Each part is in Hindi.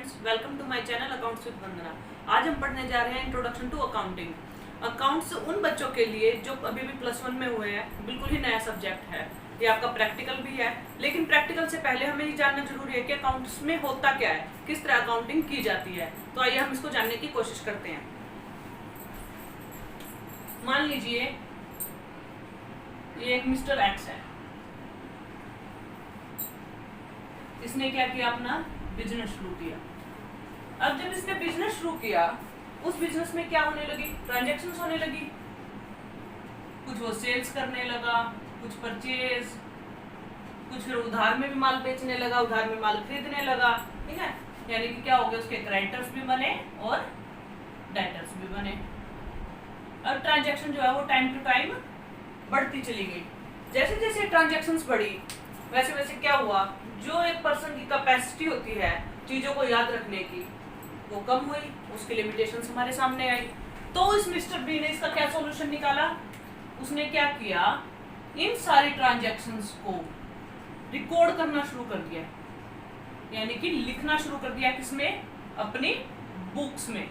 Friends, welcome to my channel accounts with Vandana. आज हम पढ़ने जा रहे हैं इंट्रोडक्शन टू अकाउंटिंग। अकाउंट्स उन बच्चों के लिए जो अभी भी +1 में हुए हैं, बिल्कुल ही नया सब्जेक्ट है। ये आपका प्रैक्टिकल भी है, लेकिन प्रैक्टिकल से पहले हमें ये जानना जरूरी है कि अकाउंट्स में होता क्या है, किस तरह अकाउंटिंग की जाती है। तो आइए हम इसको जानने की कोशिश करते हैं। मान लीजिए ये एक मिस्टर एक्स है। इसने क्या किया, अपना बिजनेस शुरू किया। अब जब इसने बिजनेस शुरू किया, उस बिजनेस में क्या होने लगी, ट्रांजैक्शंस होने लगी। कुछ वो सेल्स करने लगा, कुछ परचेज, कुछ फिर उधार में भी माल बेचने लगा, उधार में माल खरीदने लगा। ठीक है, यानी कि क्या हो गया, उसके क्रेडिटर्स भी बने और डेटर्स भी बने। अब ट्रांजैक्शन जो है वो टाइम टू टाइम बढ़ती चली गई। जैसे जैसे ट्रांजैक्शंस बढ़ी, वैसे वैसे क्या हुआ, जो एक पर्सन की कैपेसिटी होती है चीजों को याद रखने की, वो कम हुई, उसकी लिमिटेशंस हमारे सामने आई। तो इस मिस्टर बी ने इसका क्या सॉल्यूशन निकाला, उसने क्या किया, इन सारी ट्रांजैक्शंस को रिकॉर्ड करना शुरू कर दिया, यानी कि लिखना शुरू कर दिया। किसमें, अपनी बुक्स में।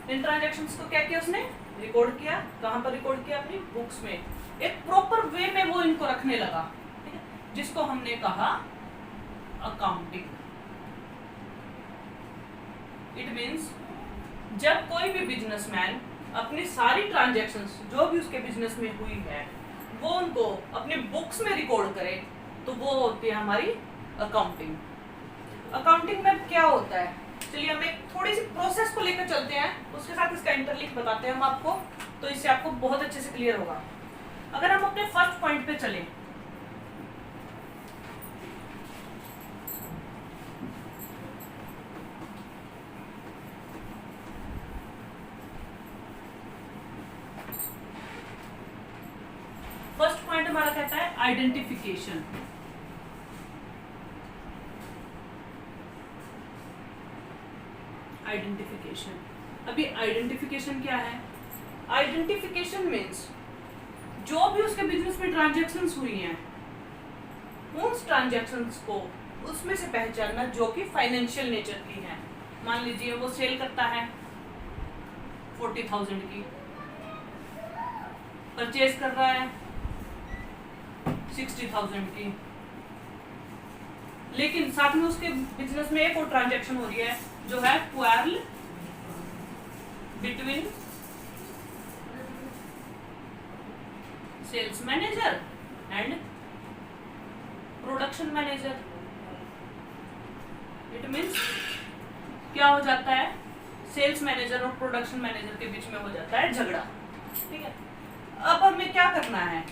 इन ट्रांजैक्शंस को क्या किया, उसने रिकॉर्ड किया। कहां पर रिकॉर्ड किया, अपनी बुक्स में। एक प्रॉपर वे में वो इनको रखने लगा, ठीक है, जिसको हमने कहा अकाउंटिंग। इट मींस जब कोई भी बिजनेसमैन अपनी सारी ट्रांजैक्शंस जो भी उसके बिजनेस में हुई है वो उनको अपने बुक्स में रिकॉर्ड करे, तो वो होती है हमारी अकाउंटिंग। अकाउंटिंग में क्या होता है, चलिए हम एक थोड़ी सी प्रोसेस को लेकर चलते हैं, उसके साथ इसका इंटरलिंक बताते हैं हम आपको, तो इससे आपको बहुत अच्छे से क्लियर होगा। अगर हम अपने फर्स्ट पॉइंट पे चलें, फर्स्ट पॉइंट हमारा कहता है आइडेंटिफिकेशन। आइडेंटिफिकेशन, अभी आइडेंटिफिकेशन क्या है, आइडेंटिफिकेशन मीन्स जो भी उसके बिजनेस में ट्रांजैक्शंस हुई हैं, उन ट्रांजैक्शंस को उसमें से पहचानना जो कि फाइनेंशियल नेचर की है। मान लीजिए वो सेल करता है 40,000 की, परचेज कर रहा है 60,000 की, लेकिन साथ में उसके बिजनेस में एक और ट्रांजैक्शन हो रही है जो है quarrel between sales manager and production manager. It means क्या हो जाता है, सेल्स मैनेजर और प्रोडक्शन मैनेजर के बीच में हो जाता है झगड़ा। ठीक है, अब हमें क्या करना है,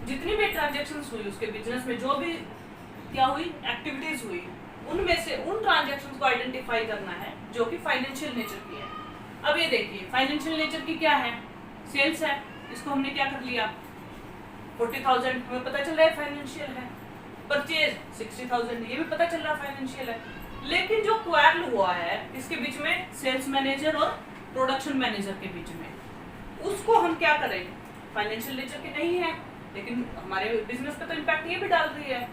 जितनी भी ट्रांजैक्शंस हुई उसके बिजनेस में, जो भी क्या हुई, एक्टिविटीज हुई, उनमें से उन ट्रांजैक्शंस को आइडेंटिफाई करना है जो कि फाइनेंशियल नेचर की है। अब ये देखिए, फाइनेंशियल नेचर की क्या है, सेल्स है, इसको हमने क्या कर लिया 40,000, हमें पता चल रहा है फाइनेंशियल है। परचेज 60,000, ये भी पता चल रहा है फाइनेंशियल है। लेकिन जो क्वार्ल हुआ है इसके बीच में, सेल्स मैनेजर और प्रोडक्शन मैनेजर के बीच में, उसको हम क्या करें, फाइनेंशियल नेचर के नहीं है, लेकिन हमारे बिजनेस पे तो इम्पैक्ट ये भी डाल रही है,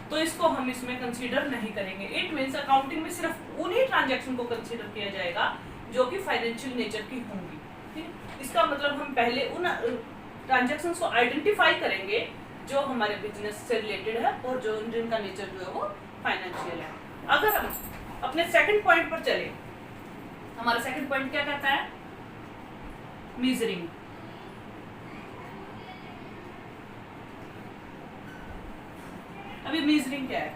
तो इसको हम इसमें कंसीडर नहीं करेंगे। इट मींस अकाउंटिंग में सिर्फ उन्हीं ट्रांजैक्शन को कंसीडर किया जाएगा जो कि फाइनेंशियल नेचर की होंगी। ठीक, इसका मतलब हम पहले उन ट्रांजैक्शंस को आइडेंटिफाई करेंगे जो हमारे बिजनेस से रिलेटेड है और जो जिनका नेचर जो है वो फाइनेंशियल है। अगर हम अपने सेकंड पॉइंट पर चले, हमारा सेकंड पॉइंट क्या कहता है, मीजरिंग। अभी मीजरिंग क्या है,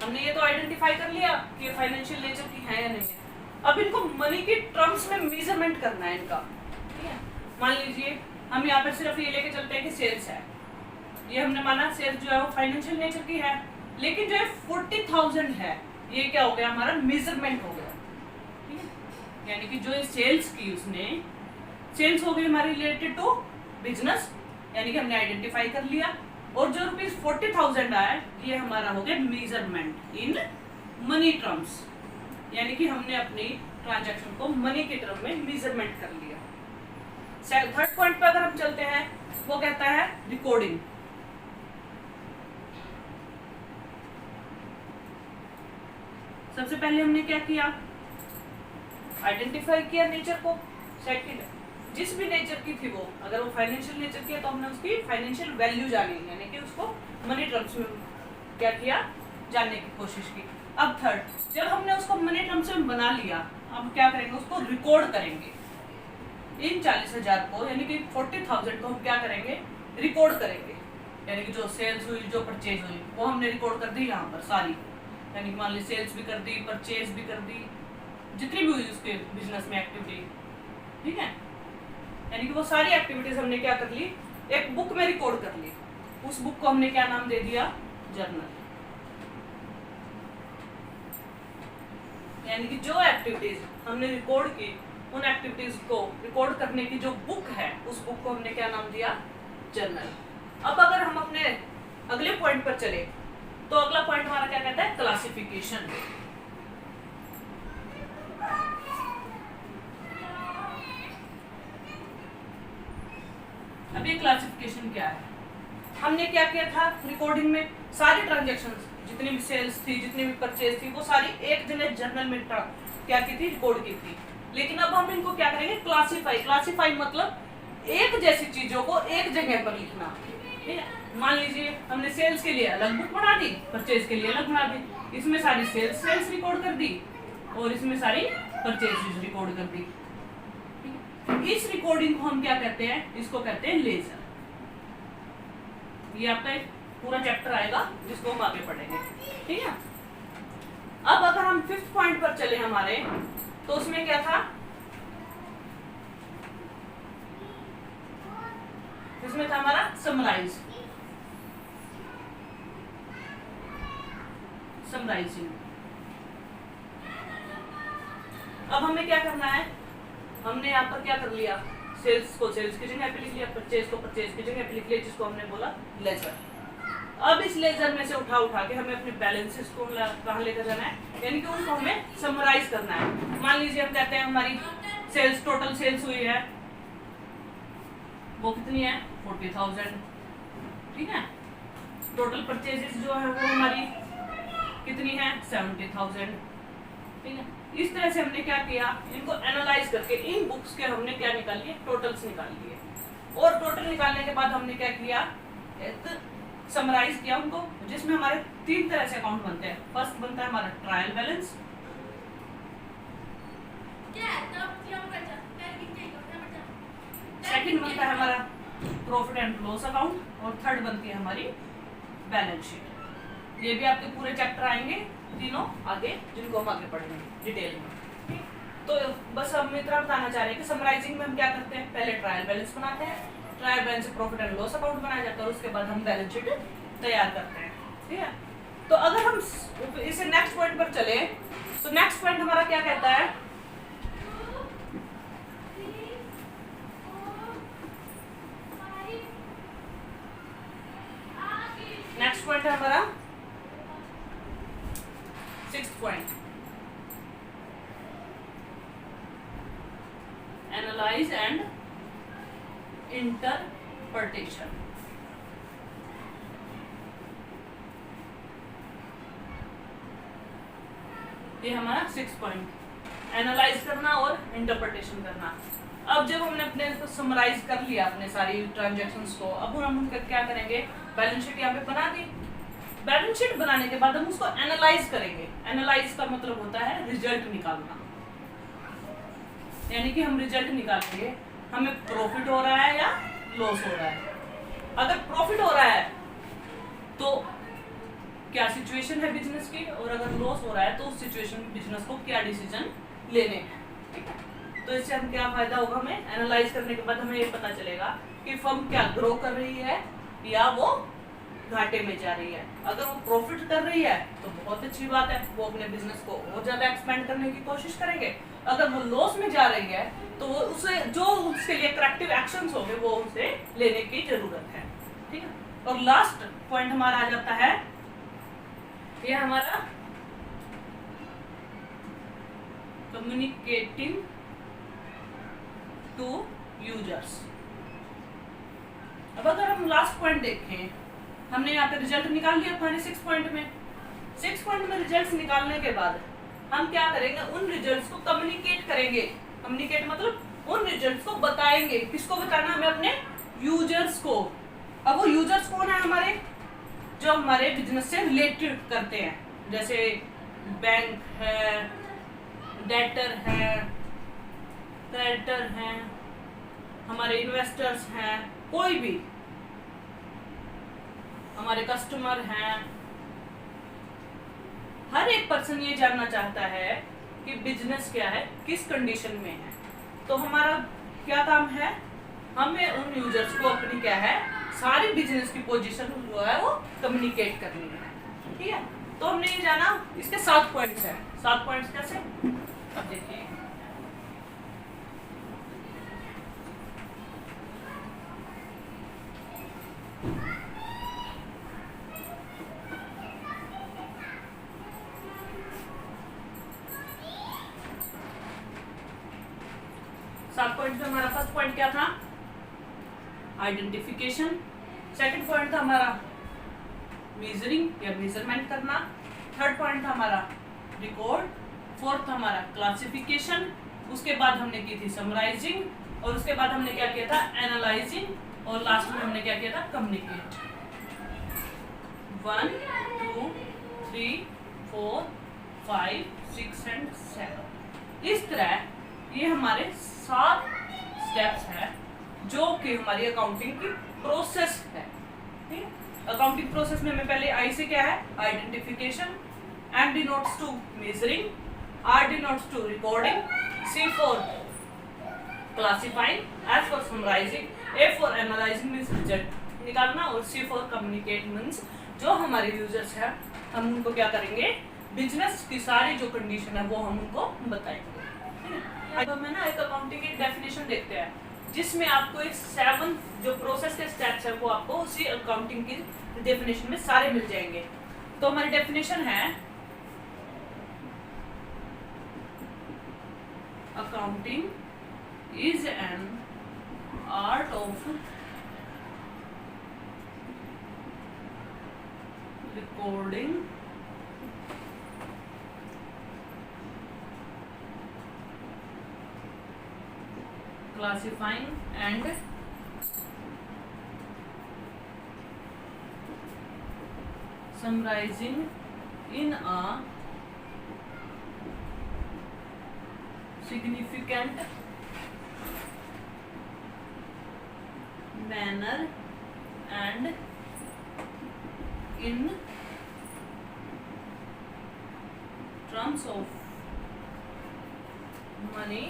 हमने ये तो आइडेंटिफाई कर लिया कि ये फाइनेंशियल नेचर की है या नहीं है। अब इनको मनी के टर्म्स में मेजरमेंट करना है इनका। ठीक है, मान लीजिए हम यहाँ पर सिर्फ ये लेके चलते हैं कि सेल्स है, ये हमने माना सेल्स जो है वो फाइनेंशियल नेचर की है, लेकिन जो है 40,000 है, ये क्या हो गया, हमारा मेजरमेंट हो गया। ठीक है, यानी कि जो सेल्स की, उसने सेल्स हो गई हमारी रिलेटेड टू बिजनेस, यानी कि हमने आइडेंटिफाई कर लिया। और जो ₹40,000 आया, ये हमारा हो गया मेजरमेंट इन मनी टर्म्स, यानी कि हमने अपनी ट्रांजैक्शन को मनी के टर्म में मेजरमेंट कर लिया। थर्ड पॉइंट पे अगर हम चलते हैं, वो कहता है रिकॉर्डिंग। सबसे पहले हमने क्या किया, आइडेंटिफाई किया नेचर को। सेकंड, जिस भी नेचर की थी वो, अगर वो फाइनेंशियल नेचर की है तो हमने उसकी फाइनेंशियल वैल्यू जानी, यानी कि उसको मनी टर्म्स में क्या किया, जानने की कोशिश की। अब थर्ड, जब हमने उसको मनी टर्म्स में बना लिया, अब क्या करेंगे, उसको रिकॉर्ड करेंगे। इन 40,000 को यानी कि 40,000 को हम क्या करेंगे, रिकॉर्ड करेंगे। यानी कि जो सेल्स हुई, जो परचेज हुई, वो हमने रिकॉर्ड कर दी यहाँ पर सारी। यानी कि मान ली सेल्स भी कर दी, परचेज भी कर दी, जितनी भी हुई उसके बिजनेस में एक्टिविटी, ठीक है। यानी कि वो सारी एक्टिविटीज हमने क्या कर ली, एक बुक में रिकॉर्ड कर ली। उस बुक को हमने क्या नाम दे दिया, जर्नल। यानी कि जो एक्टिविटीज हमने रिकॉर्ड की, उन एक्टिविटीज को रिकॉर्ड करने की जो बुक है, उस बुक को हमने क्या नाम दिया, जर्नल। अब अगर हम अपने अगले पॉइंट पर चले तो अगला पॉइंट हमारा क्या कहता है, क्लासिफिकेशन। अब ये क्लासिफिकेशन क्या है, हमने क्या किया था रिकॉर्डिंग में, सारी ट्रांजैक्शंस, जितनी भी सेल्स थी, जितनी भी परचेज थी, वो सारी एक जगह जर्नल में क्या की थी, रिकॉर्ड की थी। लेकिन अब हम इनको क्या करेंगे, क्लासिफाई। क्लासिफाई मतलब एक जैसी चीजों को एक जगह पर लिखना, ठीक है। मान लीजिए हमने सेल्स के लिए अलग बुक बना दी, परचेज के लिए अलग बना दी। इसमें सारी सेल्स रिकॉर्ड कर दी और इसमें सारी परचेज रिकॉर्ड कर दी। इस रिकॉर्डिंग को हम क्या कहते हैं, इसको कहते हैं लेजर। ये आपका एक पूरा चैप्टर आएगा जिसको हम आगे पढ़ेंगे, ठीक है। अब अगर हम 5th पॉइंट पर चले हमारे, तो उसमें क्या था, इसमें था हमारा समराइज, समराइजिंग। अब हमें क्या करना है, हमने यहाँ पर क्या कर लिया, सेल्स को सेल्स की जगह पे लिख लिया, परचेज को परचेज की जगह पे लिख लिया, जिसको हमने बोला लेजर। अब इस लेजर में से उठा के हमें अपने बैलेंसेस को कहाँ लेकर जाना है, यानी कि उनको हमें समराइज करना है। मान लीजिए हम कहते हैं हमारी सेल्स, टोटल सेल्स हुई है, वो कितनी है, 40,000, ठीक है। टोटल परचेजेस जो है वो हमारी कितनी है, 70,000, ठीक है। इस तरह से हमने क्या किया, इनको एनालाइज करके इन बुक्स के हमने क्या निकाल लिए, टोटल्स निकाल लिए। और टोटल निकालने के बाद हमने क्या किया, एक समराइज किया उनको, जिसमें हमारे 3 तरह से अकाउंट बनते हैं। फर्स्ट बनता है हमारा ट्रायल बैलेंस, सेकंड बनता है हमारा प्रॉफिट एंड लॉस अकाउंट, और थर्ड बनती है हमारी बैलेंस शीट। ये भी आपके पूरे चैप्टर आएंगे तीनों आगे, जिनको हम आगे पढ़ेंगे डिटेल में। तो बस हम इतना बताना चाह रहे हैं कि समराइजिंग में हम क्या करते हैं, पहले ट्रायल बैलेंस बनाते हैं, ट्रायल बैलेंस से प्रॉफिट एंड लॉस अकाउंट बनाया जाता है, और उसके बाद हम बैलेंस शीट तैयार करते हैं, ठीक है। तो अगर हम इसे नेक्स्ट पॉइंट पर चले, तो नेक्स्ट पॉइंट हमारा क्या कहता है, नेक्स्ट पॉइंट है हमारा 6th point, analyse and interpretation. ये हमारा 6th पॉइंट, एनालाइज करना और इंटरप्रिटेशन करना। अब जब हमने अपने समराइज कर लिया अपने सारी ट्रांजैक्शंस को, अब हम उनका क्या करेंगे, बैलेंस शीट यहाँ पे बना दी। बैलेंस शीट बनाने के बाद हम उसको एनालाइज करेंगे। एनालाइज का मतलब होता है रिजल्ट निकालना, यानी कि हम रिजल्ट निकालेंगे, हमें प्रॉफिट हो रहा है या लॉस हो रहा है। अगर प्रॉफिट हो रहा है तो क्या सिचुएशन है बिजनेस की, और अगर लॉस हो रहा है तो उस सिचुएशन में बिजनेस को क्या डिसीजन लेने हैं, ठीक है। तो इससे हम क्या फायदा होगा, हमें एनालाइज करने के बाद हमें ये पता चलेगा कि फर्म क्या ग्रो कर रही है या वो घाटे में जा रही है। अगर वो प्रॉफिट कर रही है तो बहुत अच्छी बात है, वो अपने बिजनेस को और ज्यादा एक्सपेंड करने की कोशिश करेंगे। अगर वो लॉस में जा रही है तो वो उसे जो उसके लिए करेक्टिव एक्शंस होंगे वो उसे लेने की जरूरत है, ठीक है। और लास्ट पॉइंट हमारा आ जाता है, ये हमारा कम्युनिकेटिंग टू यूजर्स। अब अगर हम लास्ट पॉइंट देखें, हमने यहाँ पे रिजल्ट निकाल लिया हमारे 6 पॉइंट में। 6 पॉइंट में रिजल्ट्स निकालने के बाद हम क्या करेंगे, उन रिजल्ट्स को कम्युनिकेट करेंगे। कम्युनिकेट मतलब उन रिजल्ट्स को बताएंगे। किसको बताना, हमें अपने यूजर्स को। अब वो यूजर्स कौन है हमारे, जो हमारे बिजनेस से रिलेटेड करते हैं, जैसे बैंक है, डेटर है, क्रेडिटर हैं, हमारे इन्वेस्टर्स हैं, कोई भी हमारे कस्टमर हैं। हर एक पर्सन ये जानना चाहता है कि बिजनेस क्या है, किस कंडीशन में है। तो हमारा क्या काम है, हमें उन यूजर्स को अपनी क्या है, सारी बिजनेस की पोजीशन जो है वो कम्युनिकेट करनी है। ठीक है, तो हमने ये जाना, इसके 7 पॉइंट्स हैं। 7 पॉइंट्स कैसे, अब देखिए। सात पॉइंट में हमारा फर्स्ट पॉइंट क्या था, आइडेंटिफिकेशन। सेकंड पॉइंट था हमारा मेजरिंग या मेजरमेंट करना। थर्ड पॉइंट था हमारा रिकॉर्ड। फोर्थ था हमारा क्लासिफिकेशन। उसके बाद हमने की थी समराइजिंग, और उसके बाद हमने क्या किया था, एनालाइजिंग, और लास्ट में हमने क्या किया था, कम्युनिकेट। 1 2 3 4 5 6 एंड 7। इस तरह ये हमारे 7 स्टेप्स हैं जो कि हमारी अकाउंटिंग की प्रोसेस है। ठीक है, अकाउंटिंग प्रोसेस में हमें पहले आई से क्या है, identification, M denotes to measuring, R denotes to recording, C for classifying, S for summarising, A for analysing means result निकालना, और सी फॉर कम्युनिकेट मींस जो हमारे यूजर्स हैं हम उनको क्या करेंगे, बिजनेस की सारी जो कंडीशन है वो हम उनको बताएंगे। अब हम ना एक अकाउंटिंग की डेफिनेशन देखते हैं जिसमें आपको एक 7 जो प्रोसेस के स्टेप्स है वो आपको उसी अकाउंटिंग की डेफिनेशन में सारे मिल जाएंगे। तो हमारी डेफिनेशन है, accounting is an art of recording, classifying and summarizing in a significant manner and in terms of money,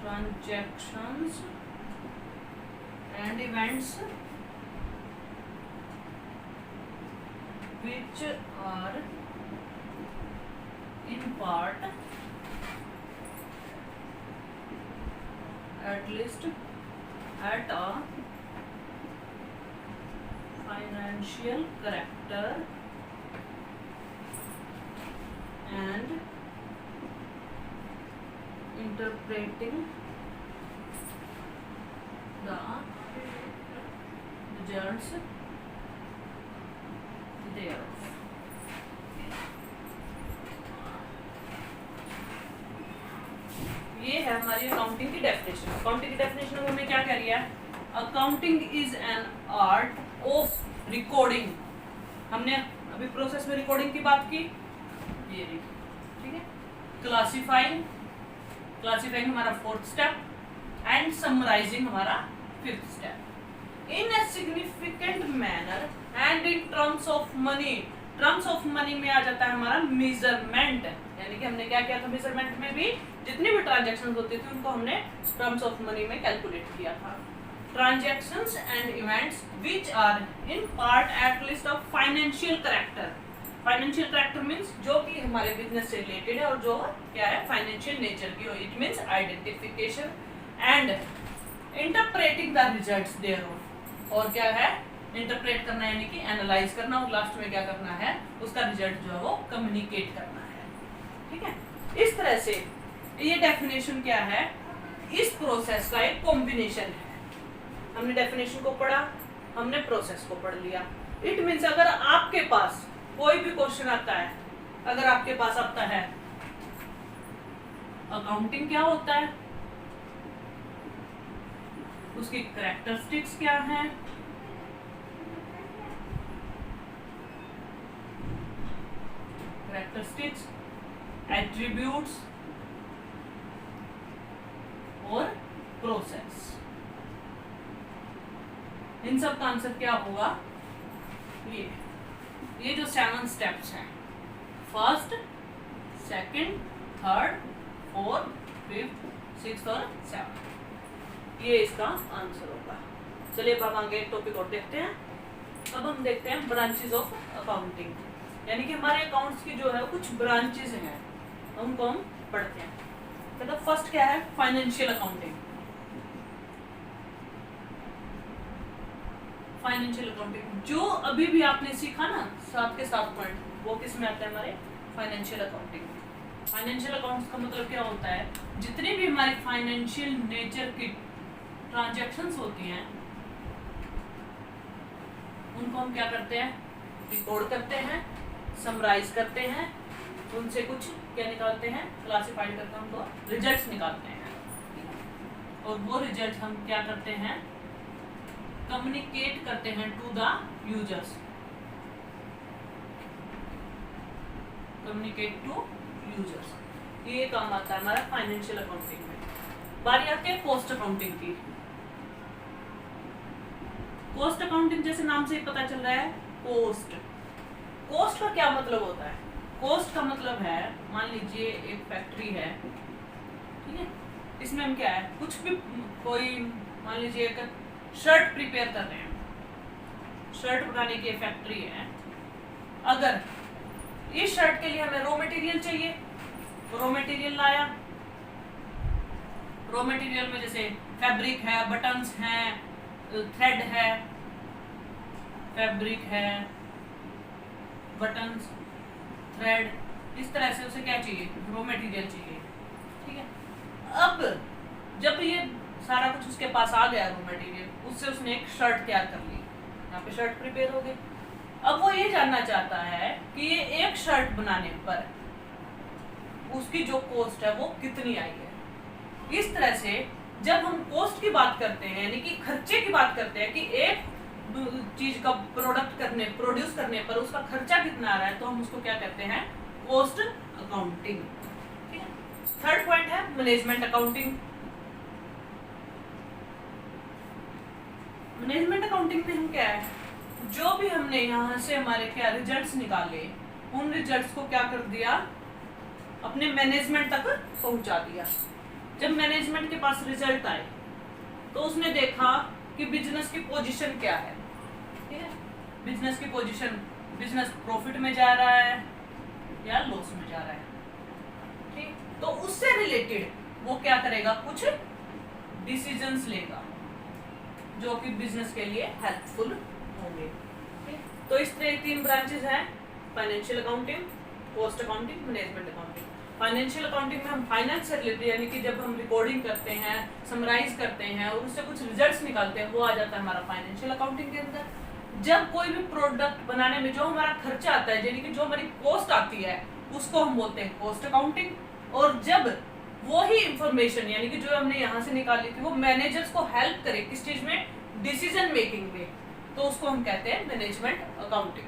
transactions and events which are in part, at least at a financial character and interpreting the results thereof. ये है हमारी अकाउंटिंग की डेफिनेशन। अकाउंटिंग की डेफिनेशन में हमें क्या कह रही है, accounting is an art of recording. हमने अभी प्रोसेस में रिकॉर्डिंग की बात की, ये रही, ठीक है। क्लासिफाइंग, क्लासिफाइंग हमारा 4th स्टेप, एंड समराइजिंग हमारा 5th step. In a significant manner and in terms of money. Terms of money में आ जाता है हमारा मेजरमेंट, यानी कि हमने क्या किया था, मेजरमेंट में भी जितनी भी ट्रांजैक्शंस होती थी उनको हमने टर्म्स ऑफ मनी में कैलकुलेट किया था। Transactions and events which are in part at least of financial character. Financial character means जो कि हमारे बिजनेस से रिलेटेड है और जो क्या है, फाइनेंशियल नेचर की हो। It means identification and interpreting the results thereof. और क्या है, इंटरप्रेट करना यानी कि एनालाइज करना, और लास्ट में क्या करना है, उसका रिजल्ट जो है वो कम्युनिकेट करना है। ठीक है, इस तरह से ये डेफिनेशन क्या है, इस प्रोसेस का एक कॉम्बिनेशन है। हमने डेफिनेशन को पढ़ा, हमने प्रोसेस को पढ़ लिया। इट मीन्स अगर आपके पास कोई भी क्वेश्चन आता है, अगर आपके पास आता है अकाउंटिंग क्या होता है, उसकी कैरेक्टरिस्टिक्स क्या है, कैरेक्टरिस्टिक्स, एट्रीब्यूट्स और प्रोसेस, इन सब का आंसर क्या होगा? ये जो 7 स्टेप्स हैं, first, second, third, fourth, fifth, sixth और 7, ये इसका आंसर होगा। चलिए अब हम आगे टॉपिक और देखते हैं। अब हम देखते हैं ब्रांचेस ऑफ अकाउंटिंग, यानी कि हमारे अकाउंट्स की जो है कुछ ब्रांचेस हैं, उनको हम पढ़ते हैं। मतलब फर्स्ट क्या है? Financial accounting. फाइनेंशियल अकाउंटिंग जो अभी भी आपने सीखा ना 7 के 7 पॉइंट, वो किस में आते हैं? हमारे फाइनेंशियल अकाउंटिंग। फाइनेंशियल अकाउंट्स का मतलब क्या होता है? जितनी भी हमारी फाइनेंशियल नेचर की ट्रांजैक्शंस होती हैं उनको हम क्या करते हैं? रिकॉर्ड करते हैं, समराइज करते हैं, उनसे कुछ क्या निकालते हैं? क्लासिफाइड करके हमको रिजल्ट्स निकालते हैं, और वो रिजल्ट हम क्या करते हैं? कम्युनिकेट करते हैं to the users, communicate to users. ये काम आता है हमारा फाइनेंशियल अकाउंटिंग में। बारी आती है कॉस्ट अकाउंटिंग की। कॉस्ट अकाउंटिंग जैसे नाम से ही पता चल रहा है, कॉस्ट। कॉस्ट का क्या मतलब होता है? कॉस्ट का मतलब है, मान लीजिए एक फैक्ट्री है, ठीक है, इसमें हम क्या है, कुछ भी, कोई मान लीजिए एक शर्ट प्रिपेयर कर रहे हैं, शर्ट बनाने की फैक्ट्री है। अगर इस शर्ट के लिए हमें रॉ मटेरियल चाहिए, रॉ मटेरियल लाया, रॉ मटेरियल में जैसे फैब्रिक है, बटन्स हैं, थ्रेड है, फैब्रिक है, बटन्स, थ्रेड, इस तरह से उसे क्या चाहिए? रॉ मटेरियल चाहिए, ठीक है। अब जब ये सारा कुछ उसके पास आ गया रॉ मटेरियल, उससे उसने एक शर्ट तैयार कर ली, यहाँ पे शर्ट प्रिपेयर हो गई। अब वो ये जानना चाहता है कि ये एक शर्ट बनाने पर उसकी जो कॉस्ट है वो कितनी आई है। इस तरह से जब हम कॉस्ट की बात करते हैं, यानी कि खर्चे की बात करते हैं कि एक चीज का प्रोड्यूस करने पर उसका खर्चा कितना आ रहा है, तो हम उसको क्या कहते हैं? कॉस्ट अकाउंटिंग, ठीक है। थर्ड पॉइंट है मैनेजमेंट अकाउंटिंग। मैनेजमेंट अकाउंटिंग में हम क्या है, जो भी हमने यहाँ से हमारे क्या रिजल्ट्स निकाले, उन रिजल्ट्स को क्या कर दिया? अपने मैनेजमेंट तक पहुंचा दिया। जब मैनेजमेंट के पास रिजल्ट आए तो उसने देखा कि बिजनेस की पोजीशन क्या है, ठीक है, बिजनेस की पोजीशन, बिजनेस प्रॉफिट में जा रहा है या लॉस में जा रहा है, ठीक। तो उससे रिलेटेड वो क्या करेगा? कुछ डिसीजंस लेगा जो कि बिजनेस के लिए हेल्पफुल होंगे, ठीक। तो इस तरह 3 ब्रांचेस हैं, financial accounting, cost accounting, management accounting. Financial accounting में हम फाइनेंस से रिलेटेड, यानी कि जब हम रिकॉर्डिंग करते हैं, समराइज करते हैं और उससे कुछ रिजल्ट्स निकालते हैं, वो आ जाता है हमारा फाइनेंशियल अकाउंटिंग के अंदर। जब कोई भी प्रोडक्ट बनाने में जो हमारा खर्चा आता है, यानी कि जो हमारी कॉस्ट आती है, उसको हम बोलते हैं कॉस्ट अकाउंटिंग। और जब वो ही इंफॉर्मेशन, यानी कि जो हमने यहाँ से निकाली थी, वो मैनेजर्स को हेल्प करे किस चीज में? डिसीजन मेकिंग में, तो उसको हम कहते हैं मैनेजमेंट अकाउंटिंग।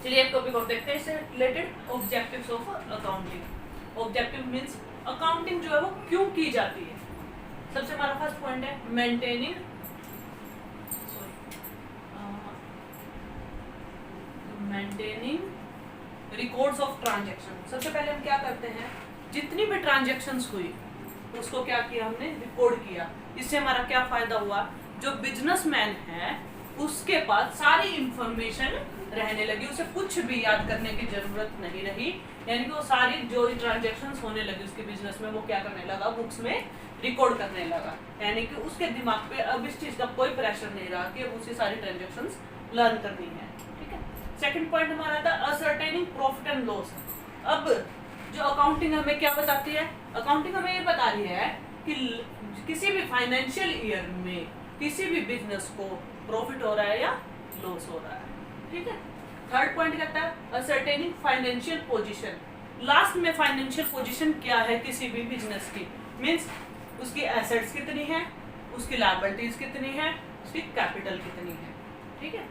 चलिए एक टॉपिक और देखते हैं इससे related, objectives of accounting. Objective means accounting जो है वो क्यों की जाती है। सबसे हमारा फर्स्ट पॉइंट है maintaining, maintaining records of transaction. सबसे पहले हम क्या करते हैं, जितनी भी ट्रांजैक्शंस हुई उसको क्या किया? हमने रिकॉर्ड किया। इससे हमारा क्या फायदा हुआ? जो बिजनेसमैन है उसके पास सारी इंफॉर्मेशन रहने लगी, उसे कुछ भी याद करने की जरूरत नहीं रही, यानी कि वो सारी जो ट्रांजैक्शंस होने लगी उसके बिजनेस में, वो क्या करने लगा? बुक्स में रिकॉर्ड करने लगा, यानी कि उसके दिमाग पे अब इस चीज का कोई प्रेशर नहीं रहा कि अब उसे सारी ट्रांजैक्शंस लर्न करनी है, ठीक है। सेकंड पॉइंट हमारा था असर्टेनिंग प्रॉफिट एंड लॉस। अब जो अकाउंटिंग हमें क्या बताती है? अकाउंटिंग हमें ये बता रही है कि किसी भी फाइनेंशियल ईयर में किसी भी बिजनेस को प्रॉफिट हो रहा है या लॉस हो रहा है, ठीक है। थर्ड पॉइंट कहता है असर्टेनिंग फाइनेंशियल पोजीशन। लास्ट में फाइनेंशियल पोजीशन क्या है किसी भी बिजनेस की, मींस उसकी एसेट्स कितनी है, उसकी लायबिलिटीज कितनी है, उसकी कैपिटल कितनी है। ठीक है,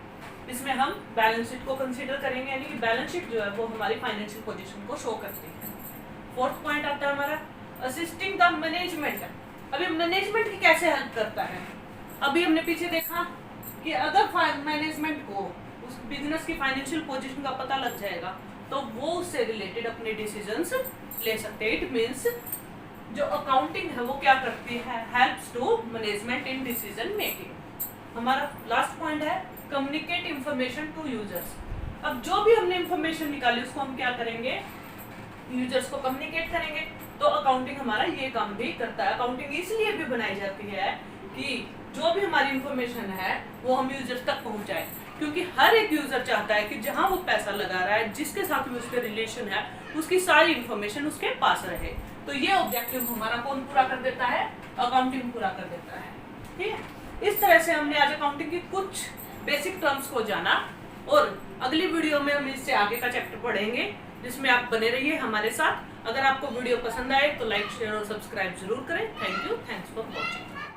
इसमें हम बैलेंस शीट को कंसीडर करेंगे, यानी कि बैलेंस शीट जो है वो हमारी फाइनेंशियल पोजीशन को शो करती है। फोर्थ पॉइंट आता है हमारा असिस्टिंग द मैनेजमेंट। अभी मैनेजमेंट की कैसे हेल्प करता है, अभी हमने पीछे देखा कि अगर मैनेजमेंट को उस बिजनेस की फाइनेंशियल पोजीशन का पता लग जाएगा तो वो उससे रिलेटेड अपने डिसीजंस ले सकते हैं। इट मीन्स जो अकाउंटिंग है वो क्या करती है, helps to management in decision making. हमारा लास्ट पॉइंट है कम्युनिकेट इंफॉर्मेशन टू यूजर्स। अब जो भी हमने इंफॉर्मेशन निकाली उसको हम क्या करेंगे, यूजर्स को कम्युनिकेट करेंगे। तो अकाउंटिंग हमारा ये काम भी करता है। अकाउंटिंग इसलिए भी बनाई जाती है कि जो भी हमारी इंफॉर्मेशन है वो हम यूजर्स तक पहुंचाए, क्योंकि हर एक यूजर चाहता है कि जहां वो पैसा लगा रहा है, जिसके साथ भी उसके रिलेशन है, उसकी सारी इंफॉर्मेशन उसके पास रहे। तो ये ऑब्जेक्टिव हमारा कौन पूरा कर देता है, अकाउंटिंग पूरा कर देता है। ठीक है, इस तरह से हमने आज अकाउंटिंग की कुछ बेसिक टर्म्स को जाना, और अगली वीडियो में हम इससे आगे का चैप्टर पढ़ेंगे, जिसमें आप बने रहिए हमारे साथ। अगर आपको वीडियो पसंद आए तो लाइक, शेयर और सब्सक्राइब जरूर करें। Thank you, thanks for watching.